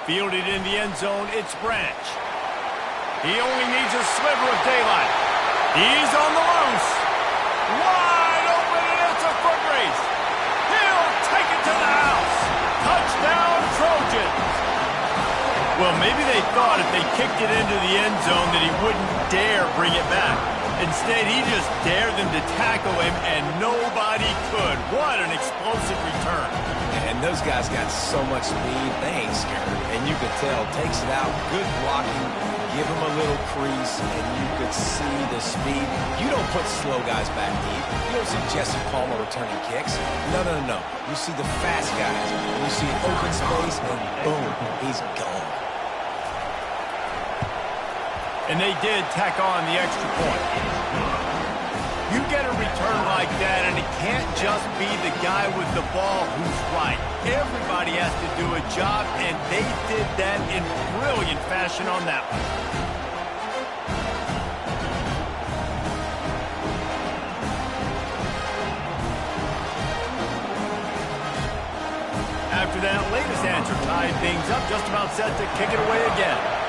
Fielded in the end zone, it's Branch. He only needs a sliver of daylight. He's on the loose. Wide open, and it's a foot race. He'll take it to the house. Touchdown, Trojans. Well, maybe they thought if they kicked it into the end zone that he wouldn't dare bring it back. Instead, he just dared them to tackle him, and nobody could. What an explosive return. And those guys got so much speed, they ain't scared. And you could tell, takes it out, good blocking, give him a little crease, and you could see the speed. You don't put slow guys back deep. You don't see Jesse Palmer returning kicks. No, no, no, no. You see the fast guys. You see open space, and boom, he's gone. And they did tack on the extra point. You get a return like that, and it can't just be the guy with the ball who's right. Everybody has to do a job, and they did that in brilliant fashion on that one. After that latest answer tied things up, just about set to kick it away again.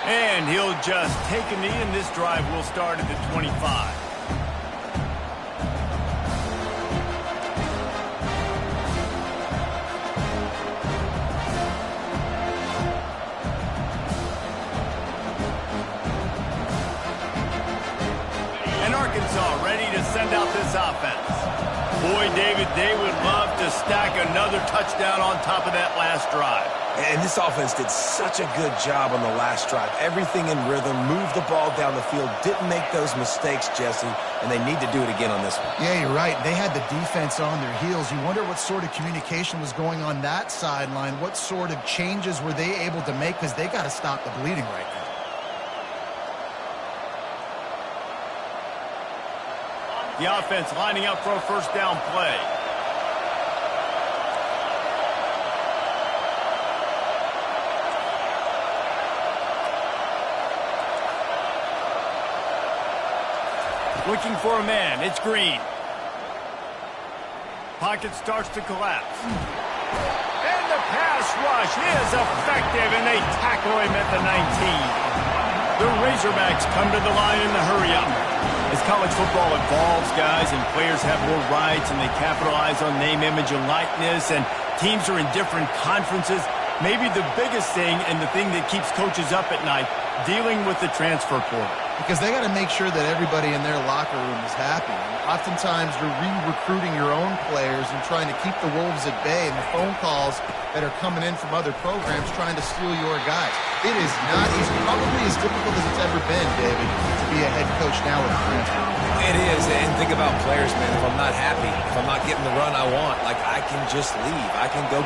And he'll just take a knee, and this drive will start at the 25. And Arkansas ready to send out this offense. Boy, David, they would love to stack another touchdown on top of that last drive. And this offense did such a good job on the last drive. Everything in rhythm, moved the ball down the field, didn't make those mistakes, Jesse, and they need to do it again on this one. Yeah, you're right. They had the defense on their heels. You wonder what sort of communication was going on that sideline. What sort of changes were they able to make, because they got to stop the bleeding right now. The offense lining up for a first down play. Looking for a man. It's Green. Pocket starts to collapse. And the pass rush is effective, and they tackle him at the 19. The Razorbacks come to the line in the hurry-up. As college football evolves, guys, and players have more rights, and they capitalize on name, image, and likeness, and teams are in different conferences, maybe the biggest thing and the thing that keeps coaches up at night, dealing with the transfer portal. Because they got to make sure that everybody in their locker room is happy. And oftentimes, you're re-recruiting your own players and trying to keep the wolves at bay, and the phone calls that are coming in from other programs trying to steal your guys. It is not easy, probably as difficult as it's ever been, David, to be a head coach now with a transfer. It is, and think about players, man. If I'm not happy, if I'm not getting the run I want, like, I can just leave. I can go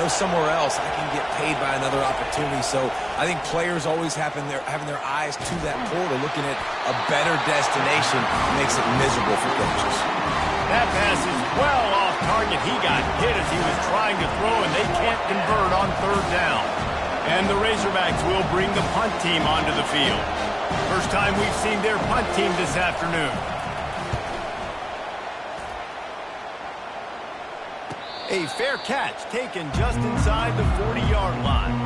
somewhere else. I can get paid by another opportunity. So I think players always having their eyes to that portal, looking at a better destination, makes it miserable for coaches. That pass is well off target. He got hit as he was trying to throw, and they can't convert on third down. And the Razorbacks will bring the punt team onto the field. First time we've seen their punt team this afternoon. A fair catch taken just inside the 40-yard line.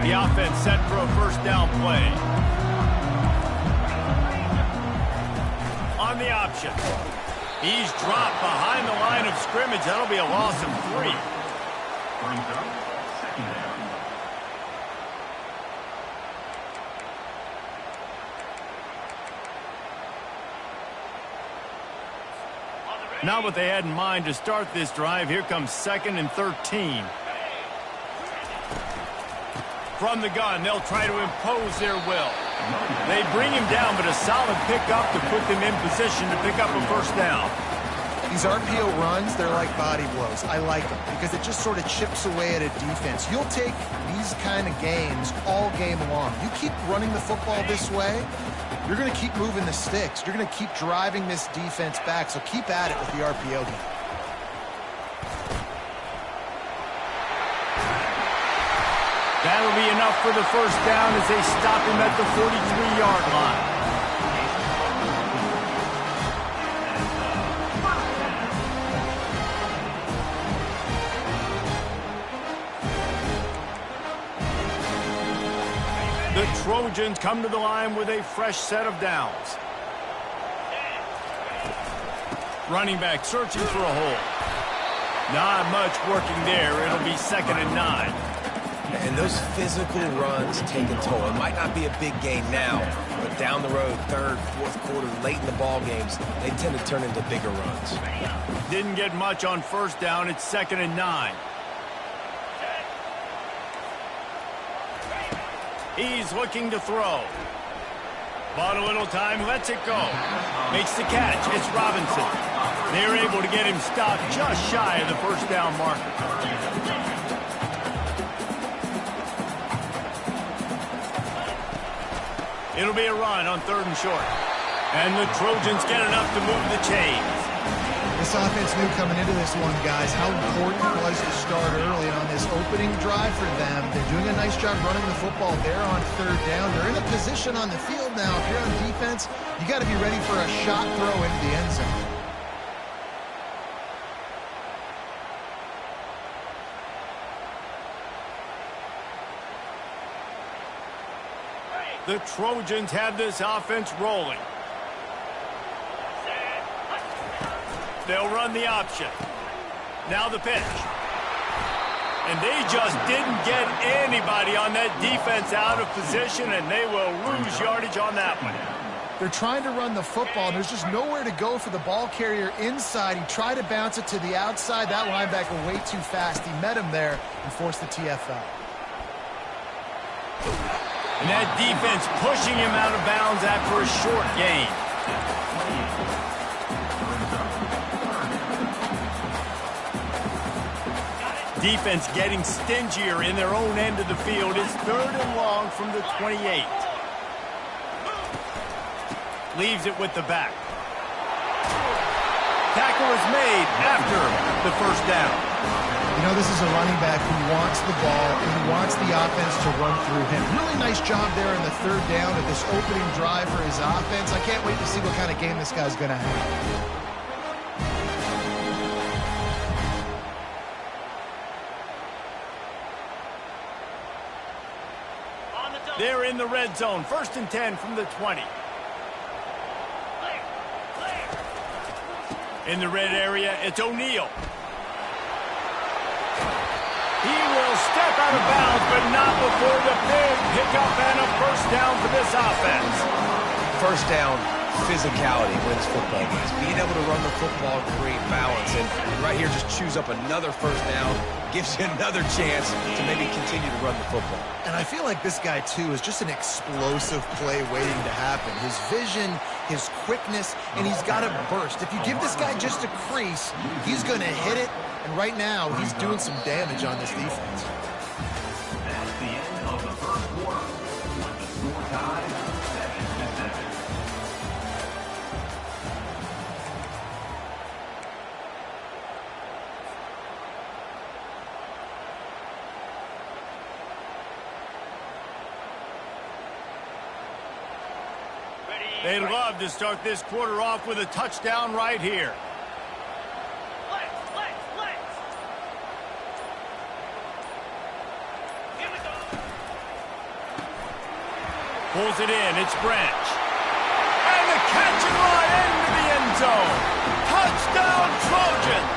The offense set for a first down play. On the option. He's dropped behind the line of scrimmage. That'll be a loss of 3. Not what they had in mind to start this drive. Here comes 2nd and 13. From the gun, they'll try to impose their will. They bring him down, but a solid pickup to put them in position to pick up a first down. These RPO runs, they're like body blows. I like them because it just sort of chips away at a defense. You'll take these kind of games all game long. You keep running the football this way, you're going to keep moving the sticks. You're going to keep driving this defense back, so keep at it with the RPO game. That'll be enough for the first down as they stop him at the 43-yard line. The Trojans come to the line with a fresh set of downs. Running back searching for a hole. Not much working there. It'll be 2nd and 9. And those physical runs take a toll. It might not be a big gain now, but down the road, 3rd, 4th quarter, late in the ball games, they tend to turn into bigger runs. Didn't get much on 1st down. It's 2nd and 9. He's looking to throw. Bought a little time, lets it go. Makes the catch. It's Robinson. They're able to get him stopped just shy of the 1st down marker. It'll be a run on 3rd and short. And the Trojans get enough to move the chains. This offense knew coming into this one, guys, how important it was to start early on this opening drive for them. They're doing a nice job running the football there on 3rd down. They're in a position on the field now. If you're on defense, you got to be ready for a shot throw into the end zone. The Trojans have this offense rolling. They'll run the option. Now the pitch. And they just didn't get anybody on that defense out of position, and they will lose yardage on that one. They're trying to run the football, and there's just nowhere to go for the ball carrier inside. He tried to bounce it to the outside. That linebacker way too fast. He met him there and forced the TFL. And that defense pushing him out of bounds after a short gain. Defense getting stingier in their own end of the field. It's 3rd and long from the 28. Leaves it with the back. Tackle is made after the 1st down. You know, this is a running back who wants the ball and who wants the offense to run through him. Really nice job there in the 3rd down at this opening drive for his offense. I can't wait to see what kind of game this guy's going to have. They're in the red zone. 1st and 10 from the 20. In the red area, it's O'Neal. He will step out of bounds, but not before the big pickup and a 1st down for this offense. 1st down, physicality wins football games. Being able to run the football, create balance, and right here just choose up another 1st down, gives you another chance to maybe continue to run the football. And I feel like this guy, too, is just an explosive play waiting to happen. His vision, his quickness, and he's got a burst. If you give this guy just a crease, he's going to hit it. And right now, he's doing some damage on this defense. That's the end of the 1st quarter. With the score tied 7-7. They'd love to start this quarter off with a touchdown right here. Pulls it in. It's Branch. And the catch and run into the end zone. Touchdown, Trojans!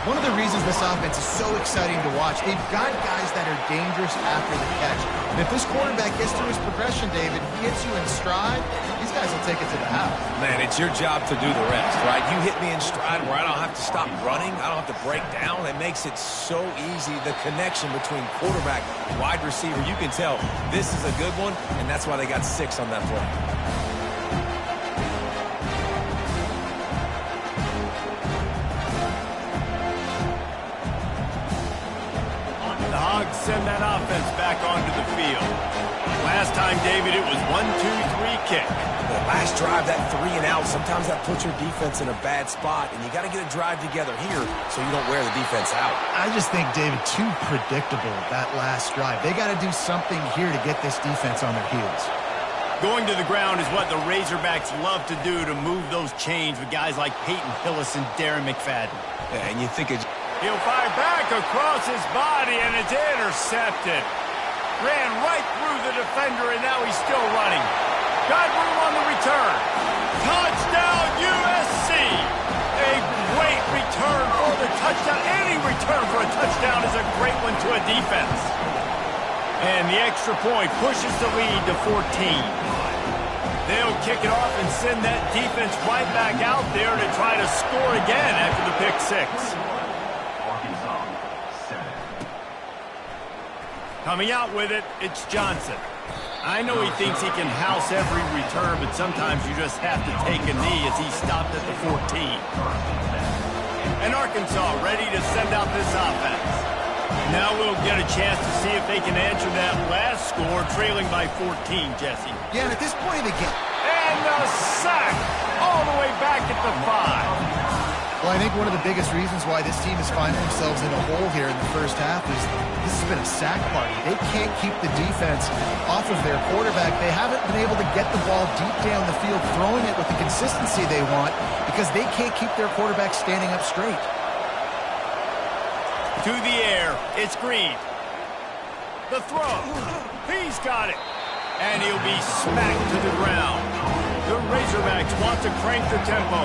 One of the reasons this offense is so exciting to watch, they've got guys that are dangerous after the catch. And if this quarterback gets through his progression, David, he hits you in stride, these guys will take it to the house. Man, it's your job to do the rest, right? You hit me in stride where I don't have to stop running. I don't have to break down. It makes it so easy, the connection between quarterback, wide receiver. You can tell this is a good one, and that's why they got 6 on that play. Send that offense back onto the field. Last time, David, it was 1, 2, 3, kick. The last drive, that 3 and out, sometimes that puts your defense in a bad spot, and you got to get a drive together here so you don't wear the defense out. I just think, David, too predictable, that last drive. They got to do something here to get this defense on their heels. Going to the ground is what the Razorbacks love to do to move those chains with guys like Peyton Hillis and Darren McFadden. Yeah, and you think it's... He'll fire back across his body, and it's intercepted. Ran right through the defender, and now he's still running. Got room on the return. Touchdown, USC! A great return for the touchdown. Any return for a touchdown is a great one to a defense. And the extra point pushes the lead to 14. They'll kick it off and send that defense right back out there to try to score again after the pick six. Coming out with it, it's Johnson. I know he thinks he can house every return, but sometimes you just have to take a knee as he stopped at the 14. And Arkansas ready to send out this offense. Now we'll get a chance to see if they can answer that last score, trailing by 14, Jesse. Yeah, and at this point of the game... And a sack all the way back at the 5. Well, I think one of the biggest reasons why this team is finding themselves in a hole here in the first half is this has been a sack party. They can't keep the defense off of their quarterback. They haven't been able to get the ball deep down the field, throwing it with the consistency they want because they can't keep their quarterback standing up straight. To the air, it's Green. The throw, he's got it. And he'll be smacked to the ground. The Razorbacks want to crank the tempo.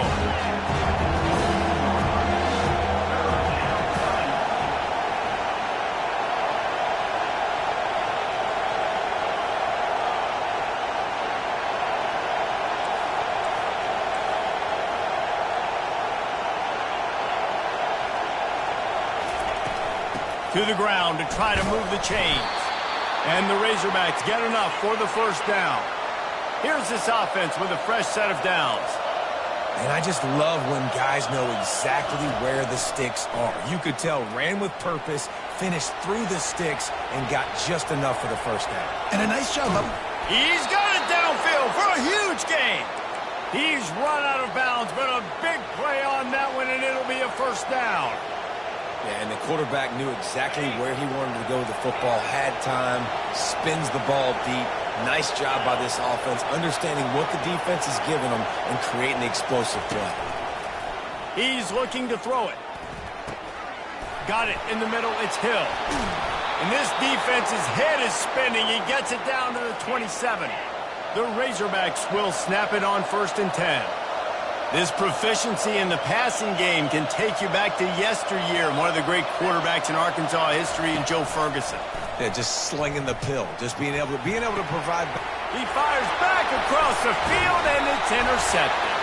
To the ground to try to move the chains. And the Razorbacks get enough for the first down. Here's this offense with a fresh set of downs. And I just love when guys know exactly where the sticks are. You could tell ran with purpose, finished through the sticks, and got just enough for the first down. And a nice job up. He's got it downfield for a huge gain. He's run out of bounds, but a big play on that one, and it'll be a first down. Yeah, and the quarterback knew exactly where he wanted to go with the football, had time, spins the ball deep. Nice job by this offense, understanding what the defense is giving them and creating the explosive play. He's looking to throw it. Got it in the middle, it's Hill. And this defense's head is spinning. He gets it down to the 27. The Razorbacks will snap it on 1st and 10. This proficiency in the passing game can take you back to yesteryear, one of the great quarterbacks in Arkansas history, in Joe Ferguson. Yeah, just slinging the pill, just being able to provide. He fires back across the field, and it's intercepted.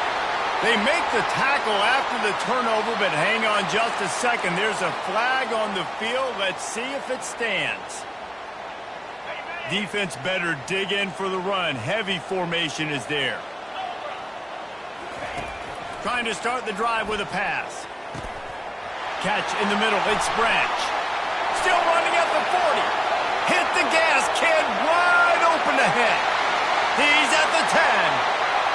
They make the tackle after the turnover, but hang on just a second. There's a flag on the field. Let's see if it stands. Defense better dig in for the run. Heavy formation is there. Trying to start the drive with a pass. Catch in the middle. It's Branch. Still running at the 40. Hit the gas, kid. Wide open ahead. He's at the 10.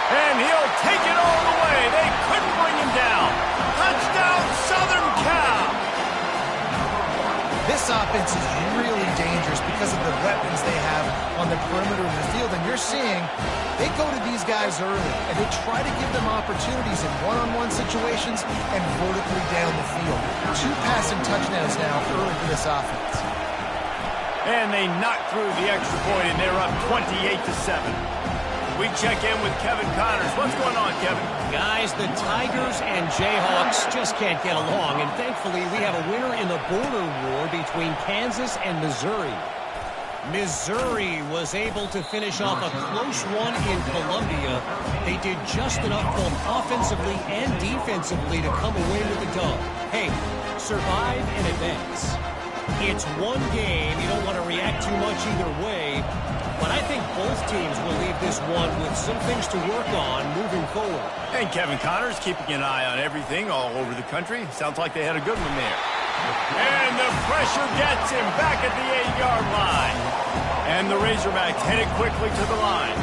And he'll take it all the way. They couldn't bring him down. Touchdown, Southern Cal. This offense is really dangerous because of the weapons they have on the perimeter of the field. And you're seeing they go to these guys early, and they try to give them opportunities in one-on-one situations and vertically down the field. 2 passing touchdowns now early for this offense. And they knock through the extra point, and they're up 28-7. We check in with Kevin Connors. What's going on, Kevin? Guys, the Tigers and Jayhawks just can't get along, and thankfully we have a winner in the border war between Kansas and Missouri. Missouri was able to finish off a close one in Columbia. They did just enough both offensively and defensively to come away with the dub. Hey, survive and advance. It's one game. You don't want to react too much either way. But I think both teams will leave this one with some things to work on moving forward. And Kevin Connors keeping an eye on everything all over the country. Sounds like they had a good one there. And the pressure gets him back at the 8-yard line. And the Razorbacks headed quickly to the line.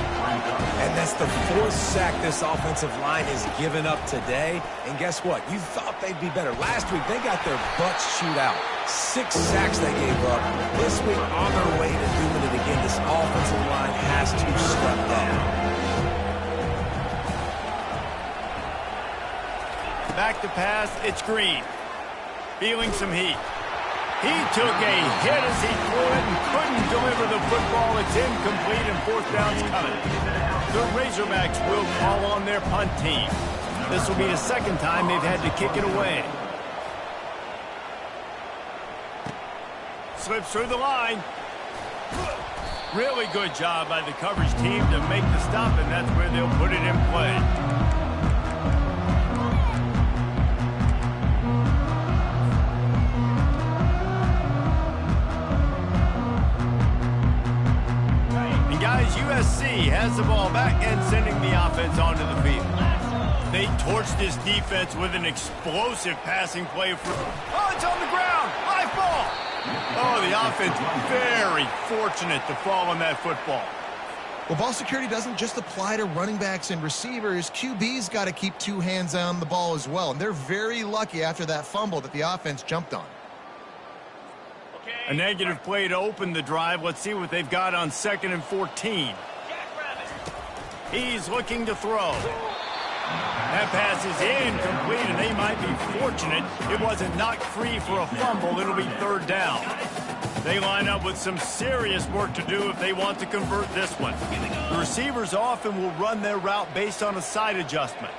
And And that's the 4th sack this offensive line has given up today. And guess what? You thought they'd be better. Last week, they got their butts chewed out. 6 sacks they gave up. This week, on their way to doing it again, this offensive line has to step down. Back to pass, it's Green. Feeling some heat. He took a hit as he threw it and couldn't deliver the football. It's incomplete and 4th down's coming. The Razorbacks will call on their punt team. This will be the 2nd time they've had to kick it away. Slips through the line. Really good job by the coverage team to make the stop, and that's where they'll put it in play. USC has the ball back and sending the offense onto the field. They torched this defense with an explosive passing play. It's on the ground. High ball. Oh, the offense very fortunate to fall on that football. Well, ball security doesn't just apply to running backs and receivers. QB's got to keep 2 hands on the ball as well. And they're very lucky after that fumble that the offense jumped on. A negative play to open the drive. Let's see what they've got on 2nd and 14. He's looking to throw. That pass is incomplete, and they might be fortunate it wasn't knocked free for a fumble. It'll be 3rd down. They line up with some serious work to do if they want to convert this one. The receivers often will run their route based on a side adjustment.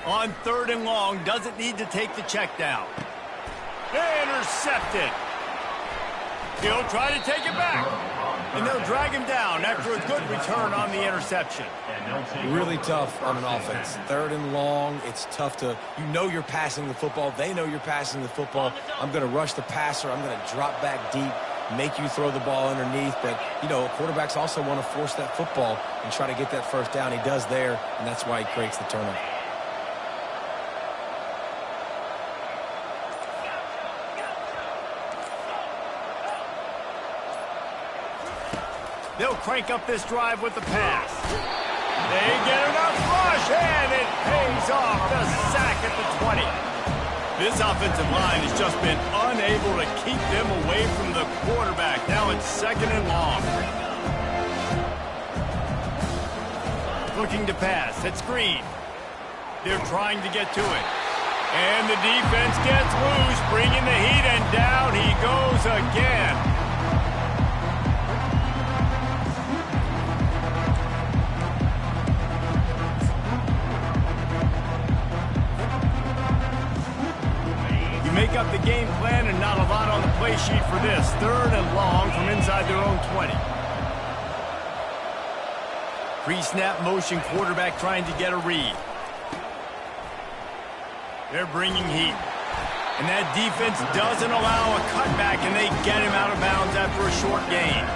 On 3rd and long, doesn't need to take the check down. Intercepted. He'll try to take it back. And they'll drag him down after a good return on the interception. Really tough on an offense. 3rd and long, it's tough to, you know you're passing the football. They know you're passing the football. I'm going to rush the passer. I'm going to drop back deep, make you throw the ball underneath. But, you know, quarterbacks also want to force that football and try to get that 1st down. He does there, and that's why he creates the turnover. They'll crank up this drive with the pass. They get enough rush, and it pays off. The sack at the 20. This offensive line has just been unable to keep them away from the quarterback. Now it's 2nd and long. Looking to pass. It's Green. They're trying to get to it. And the defense gets loose, bringing the heat, and down he goes again. Make up the game plan and not a lot on the play sheet for this. 3rd and long from inside their own 20. Pre-snap motion quarterback trying to get a read. They're bringing heat. And that defense doesn't allow a cutback, and they get him out of bounds after a short gain.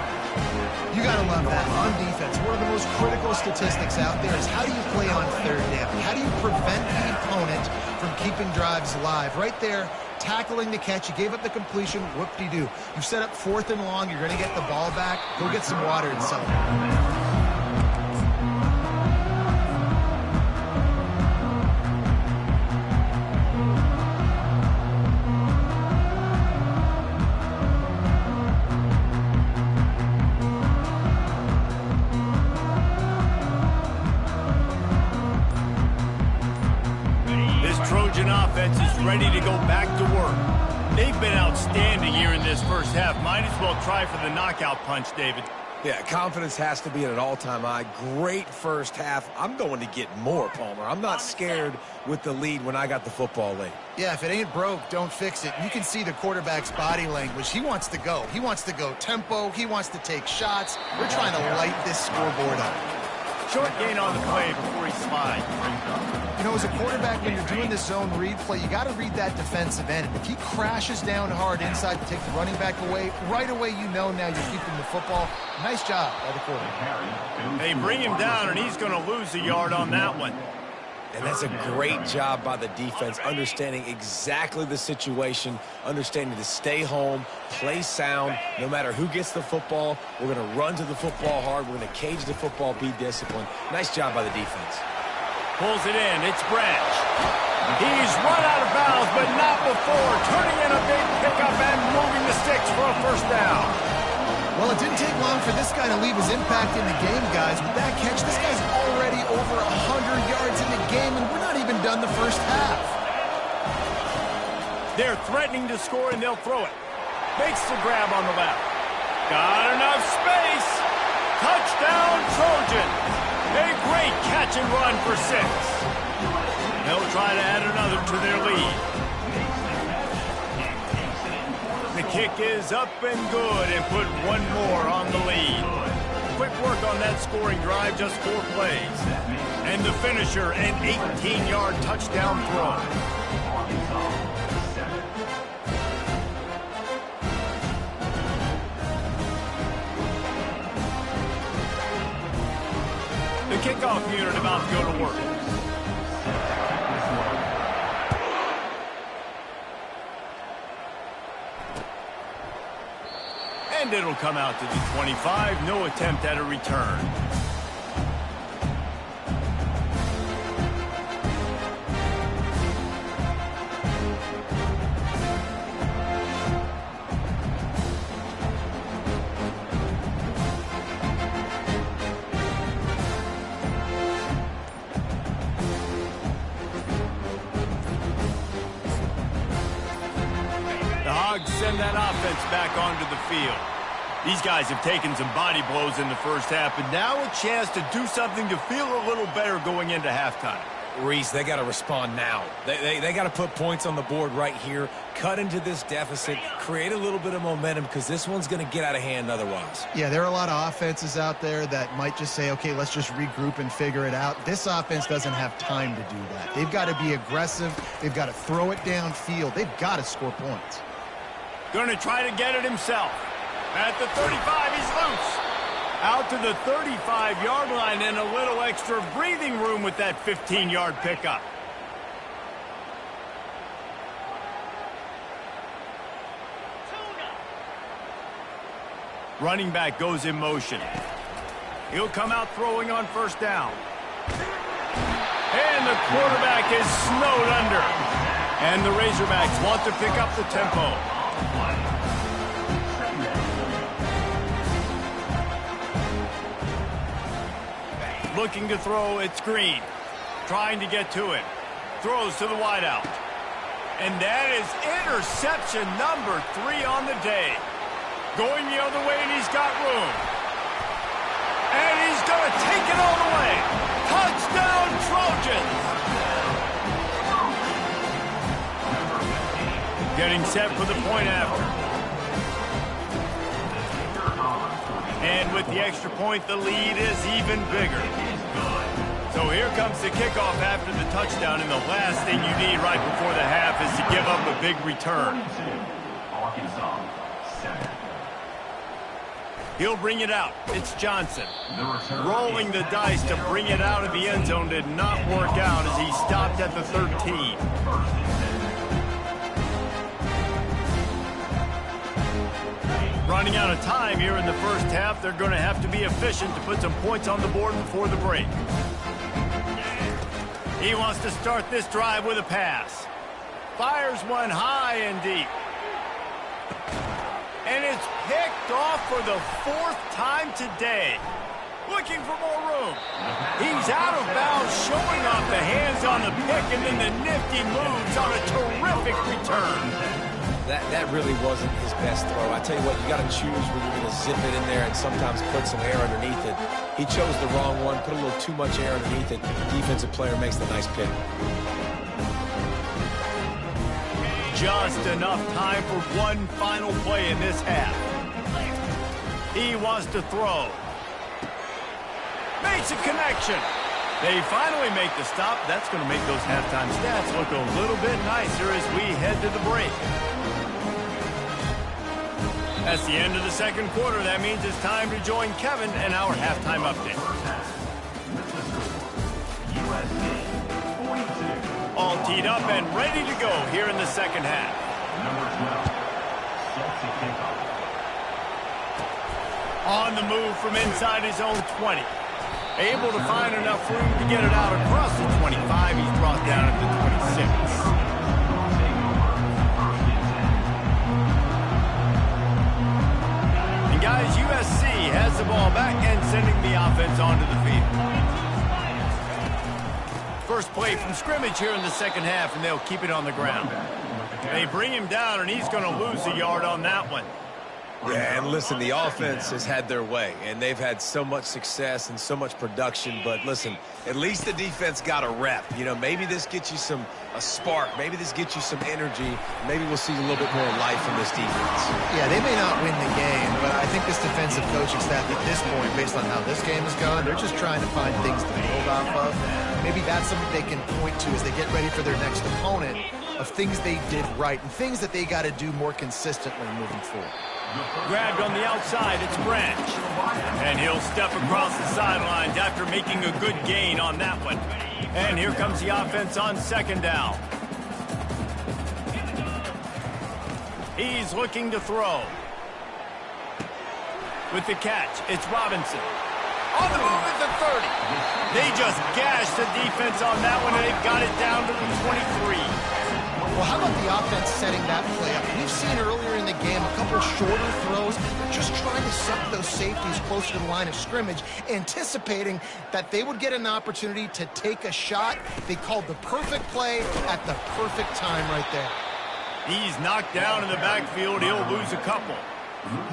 You got to love that. On defense, one of the most critical statistics out there is how do you play on 3rd down? How do you prevent the opponent from keeping drives alive? Right there, tackling the catch. You gave up the completion. Whoop-de-doo. You set up 4th and long. You're going to get the ball back. Go get some water and celebrate. Offense is ready to go back to work. They've been outstanding here in this 1st half. Might as well try for the knockout punch, David. Yeah, confidence has to be at an all-time high. Great 1st half. I'm going to get more, Palmer. I'm not scared with the lead when I got the football late. Yeah, if it ain't broke, don't fix it. You can see the quarterback's body language. He wants to go. He wants to go tempo. He wants to take shots. We're trying to light this scoreboard up. Short gain on the play before he slides. You know, as a quarterback, when you're doing this zone read play, you got to read that defensive end. If he crashes down hard inside to take the running back away, right away you know now you're keeping the football. Nice job by the quarterback. They bring him down, and he's going to lose a yard on that one. And that's a great job by the defense, understanding exactly the situation, understanding to stay home, play sound. No matter who gets the football, we're going to run to the football hard. We're going to cage the football, be disciplined. Nice job by the defense. Pulls it in. It's Branch. He's run out of bounds, but not before turning in a big pickup and moving the sticks for a first down. Well, it didn't take long for this guy to leave his impact in the game, guys. With that catch, this guy's already over 100 yards in the game, and we're not even done the first half. They're threatening to score, and they'll throw it. Makes the grab on the left. Got enough space. Touchdown, Trojans. A great catch and run for 6. They'll try to add another to their lead. The kick is up and good and put one more on the lead. Quick work on that scoring drive, just 4 plays. And the finisher, an 18-yard touchdown throw. The kickoff unit about to go to work. And it'll come out to the 25. No attempt at a return. The Hogs send that offense back onto the field. These guys have taken some body blows in the first half, but now a chance to do something to feel a little better going into halftime. Reese, they got to respond now. They got to put points on the board right here, cut into this deficit, create a little bit of momentum, because this one's going to get out of hand otherwise. Yeah, there are a lot of offenses out there that might just say, okay, let's just regroup and figure it out. This offense doesn't have time to do that. They've got to be aggressive. They've got to throw it downfield. They've got to score points. Going to try to get it himself. At the 35, he's loose. Out to the 35-yard line and a little extra breathing room with that 15-yard pickup. Running back goes in motion. He'll come out throwing on first down. And the quarterback is snowed under. And the Razorbacks want to pick up the tempo. Looking to throw, it's Green. Trying to get to it. Throws to the wideout. And that is interception number 3 on the day. Going the other way, and he's got room. And he's going to take it all the way. Touchdown, Trojans! Getting set for the point after. And with the extra point, the lead is even bigger. So here comes the kickoff after the touchdown, and the last thing you need right before the half is to give up a big return. He'll bring it out. It's Johnson. Rolling the dice to bring it out of the end zone did not work out as he stopped at the 13. Running out of time here in the first half. They're going to have to be efficient to put some points on the board before the break. He wants to start this drive with a pass. Fires one high and deep. And it's picked off for the 4th time today. Looking for more room. He's out of bounds, showing off the hands on the pick, and then the nifty moves on a terrific return. That really wasn't his best throw. I tell you what, you got to choose when you're going to zip it in there and sometimes put some air underneath it. He chose the wrong one, put a little too much air underneath it. Defensive player makes the nice pick. Just enough time for one final play in this half. He wants to throw. Makes a connection. They finally make the stop. That's going to make those halftime stats look a little bit nicer as we head to the break. That's the end of the second quarter. That means it's time to join Kevin and our halftime update. USC 42. All teed up and ready to go here in the second half. Number 12 sets the kickoff. On the move from inside his own 20. Able to find enough room to get it out across the 25. He's brought down at the 26. And guys, USC has the ball back and sending the offense onto the field. First play from scrimmage here in the second half, and they'll keep it on the ground. They bring him down, and he's going to lose a yard on that one. Yeah, and listen, the offense has had their way, and they've had so much success and so much production. But listen, at least the defense got a rep. You know, maybe this gets you a spark. Maybe this gets you some energy. Maybe we'll see a little bit more life from this defense. Yeah, they may not win the game, but I think this defensive coaching staff at this point, based on how this game has gone, they're just trying to find things to build off of. Maybe that's something they can point to as they get ready for their next opponent, of things they did right and things that they got to do more consistently moving forward. Grabbed on the outside, it's Branch. And he'll step across the sidelines after making a good gain on that one. And here comes the offense on second down. He's looking to throw. With the catch, it's Robinson. On the move at the 30. They just gashed the defense on that one, and they've got it down to the 23. Well, how about the offense setting that play up? We've seen earlier in the game a couple shorter throws. They're just trying to suck those safeties closer to the line of scrimmage, anticipating that they would get an opportunity to take a shot. They called the perfect play at the perfect time right there. He's knocked down in the backfield. He'll lose a couple.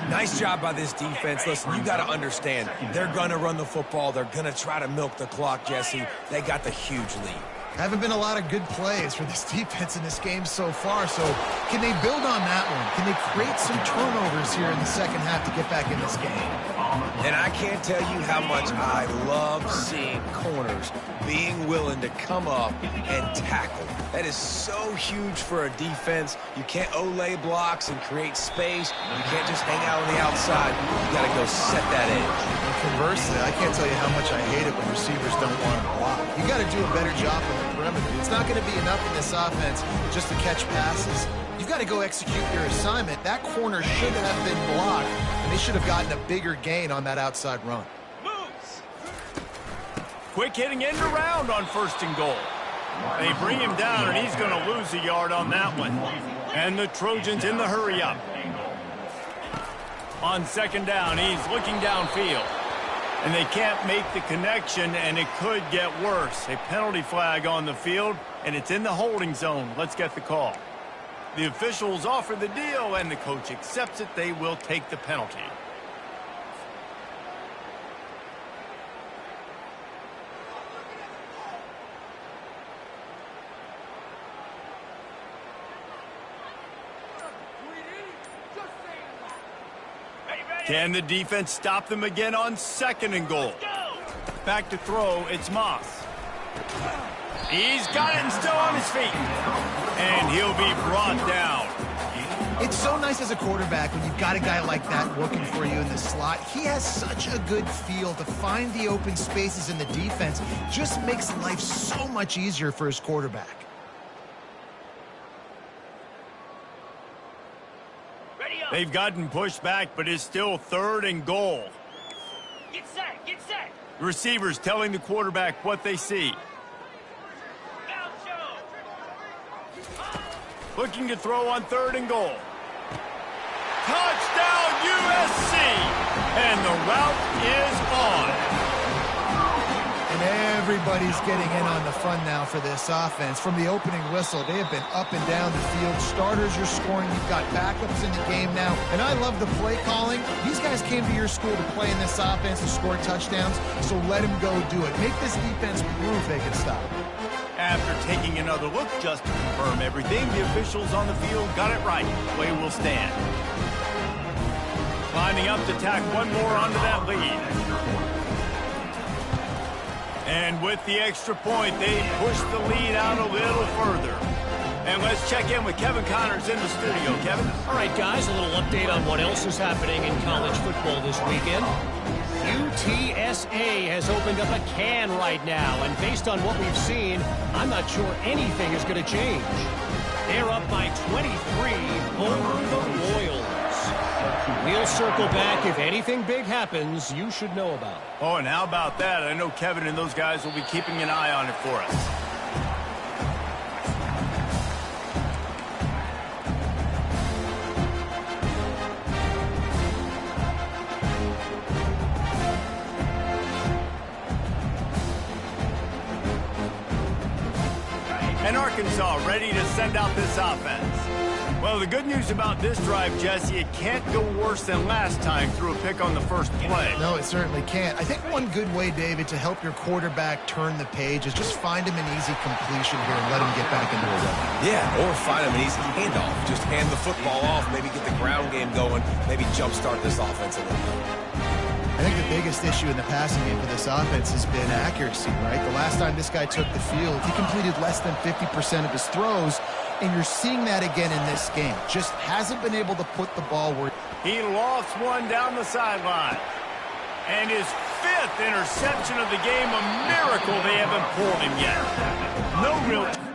Nice job by this defense. Listen, you got to understand, they're going to run the football. They're going to try to milk the clock, Jesse. They got the huge lead. Haven't been a lot of good plays for this defense in this game so far, so can they build on that one? Can they create some turnovers here in the second half to get back in this game? And I can't tell you how much I love seeing corners being willing to come up and tackle. That is so huge for a defense. You can't olay blocks and create space. You can't just hang out on the outside. You got to go set that edge. And conversely, I can't tell you how much I hate it when receivers don't want to block. You got to do a better job on the perimeter. It's not going to be enough in this offense just to catch passes. You've got to go execute your assignment. That corner should have been blocked, and they should have gotten a bigger gain on that outside run. Moves. Quick hitting end around on first and goal. They bring him down, and he's going to lose a yard on that one. And the Trojans in the hurry up. On second down, he's looking downfield. And they can't make the connection, and it could get worse. A penalty flag on the field, and it's in the holding zone. Let's get the call. The officials offer the deal, and the coach accepts it. They will take the penalty. Can the defense stop them again on second and goal? Back to throw, it's Moss. He's got it and still on his feet. And he'll be brought down. It's so nice as a quarterback when you've got a guy like that working for you in the slot. He has such a good feel to find the open spaces in the defense. Just makes life so much easier for his quarterback. They've gotten pushed back, but it's still third and goal. Get set, get set. Receivers telling the quarterback what they see. Looking to throw on third and goal. Touchdown USC! And the route is on. And everybody's getting in on the fun now for this offense. From the opening whistle, they have been up and down the field. Starters are scoring. You've got backups in the game now. And I love the play calling. These guys came to your school to play in this offense and score touchdowns, so let them go do it. Make this defense prove they can stop. After taking another look just to confirm everything, the officials on the field got it right. Play will stand. Lining up to tack one more onto that lead. And with the extra point, they push the lead out a little further. And let's check in with Kevin Connors in the studio. Kevin? All right, guys, a little update on what else is happening in college football this weekend. UTSA has opened up a can right now, and based on what we've seen, I'm not sure anything is going to change. They're up by 23 over the Royals. We'll circle back. If anything big happens, you should know about it. Oh, and how about that? I know Kevin and those guys will be keeping an eye on it for us. And Arkansas ready to send out this offense. Well, the good news about this drive, Jesse, it can't go worse than last time through a pick on the first play. No, it certainly can't. I think one good way, David, to help your quarterback turn the page is just find him an easy completion here and let him get back into a rhythm. Yeah, or find him an easy handoff. Just hand the football off, maybe get the ground game going, maybe jumpstart this offense a little bit. I think the biggest issue in the passing game for this offense has been accuracy, right? The last time this guy took the field, he completed less than 50% of his throws, and you're seeing that again in this game. Just hasn't been able to put the ball where... He lost one down the sideline. And his 5th interception of the game, a miracle they haven't pulled him yet. No real...